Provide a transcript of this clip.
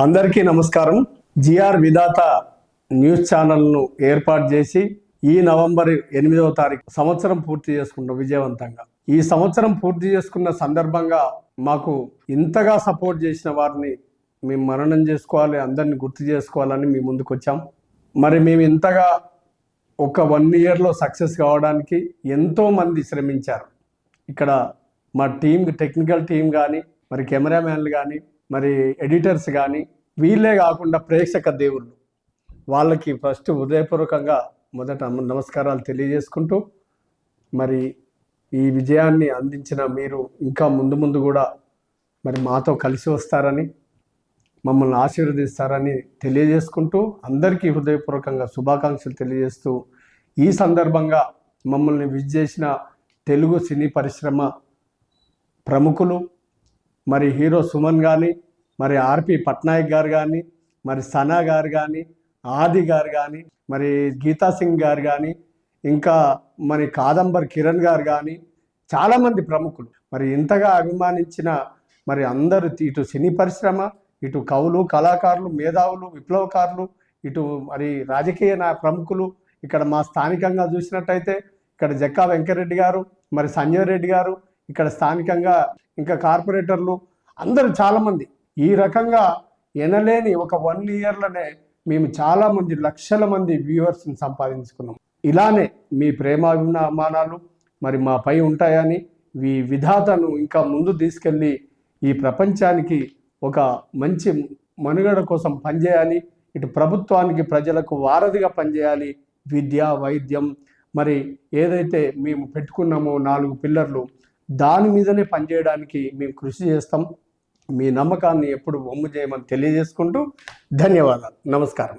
అందరికీ నమస్కారం. జిఆర్ విధాత న్యూస్ ఛానల్ను ఏర్పాటు చేసి ఈ నవంబర్ 8వ తారీఖు సంవత్సరం పూర్తి చేసుకున్నాం విజయవంతంగా. ఈ సంవత్సరం పూర్తి చేసుకున్న సందర్భంగా మాకు ఇంతగా సపోర్ట్ చేసిన వారిని మేము మననం చేసుకోవాలి, అందరిని గుర్తు చేసుకోవాలని మీ ముందుకు వచ్చాం. మరి మేము ఇంతగా ఒక 1 ఇయర్లో సక్సెస్ కావడానికి ఎంతోమంది శ్రమించారు. ఇక్కడ మా టీం, టెక్నికల్ టీం కానీ, మరి కెమెరామ్యాన్లు కానీ, మరి ఎడిటర్స్ కానీ, వీళ్ళే కాకుండా ప్రేక్షక దేవుళ్ళు, వాళ్ళకి ఫస్ట్ హృదయపూర్వకంగా మొదట నమస్కారాలు తెలియజేసుకుంటూ, మరి ఈ విజయాన్ని అందించిన మీరు ఇంకా ముందు ముందు కూడా మరి మాతో కలిసి వస్తారని, మమ్మల్ని ఆశీర్వదిస్తారని తెలియజేసుకుంటూ, అందరికీ హృదయపూర్వకంగా శుభాకాంక్షలు తెలియజేస్తూ, ఈ సందర్భంగా మమ్మల్ని విజ్ చేసిన తెలుగు సినీ పరిశ్రమ ప్రముఖులు, మరి హీరో సుమన్ కానీ, మరి ఆర్పి పట్నాయక్ గారు కానీ, మరి సనా గారు కానీ, ఆది గారు కానీ, మరి గీతా సింగ్ గారు కానీ, ఇంకా మరి కాదంబర్ కిరణ్ గారు కానీ, చాలామంది ప్రముఖులు మరి ఇంతగా అభిమానించిన మరి అందరూ, ఇటు సినీ పరిశ్రమ, ఇటు కవులు, కళాకారులు, మేధావులు, విప్లవకారులు, ఇటు మరి రాజకీయ ప్రముఖులు, ఇక్కడ మా స్థానికంగా చూసినట్టయితే ఇక్కడ జక్కా వెంకరెడ్డి గారు, మరి సంజయ్ రెడ్డి గారు, ఇక్కడ స్థానికంగా ఇంకా కార్పొరేటర్లు అందరూ చాలామంది, ఈ రకంగా ఎనలేని ఒక 1 ఇయర్లోనే మేము చాలామంది లక్షల మంది వ్యూవర్స్ని సంపాదించుకున్నాం. ఇలానే మీ ప్రేమాభిమానాలు మరి మాపై ఉంటాయని, ఈ విధాతను ఇంకా ముందు తీసుకెళ్ళి ఈ ప్రపంచానికి ఒక మంచి మనుగడ కోసం పనిచేయాలి, ఇటు ప్రభుత్వానికి ప్రజలకు వారధిగా పనిచేయాలి. విద్య, వైద్యం, మరి ఏదైతే మేము పెట్టుకున్నామో 4 పిల్లర్లు, దాని మీదనే పనిచేయడానికి మేము కృషి చేస్తాం. మీ నమ్మకాన్ని ఎప్పుడు వమ్ము చేయమని తెలియజేసుకుంటూ ధన్యవాదాలు. నమస్కారం.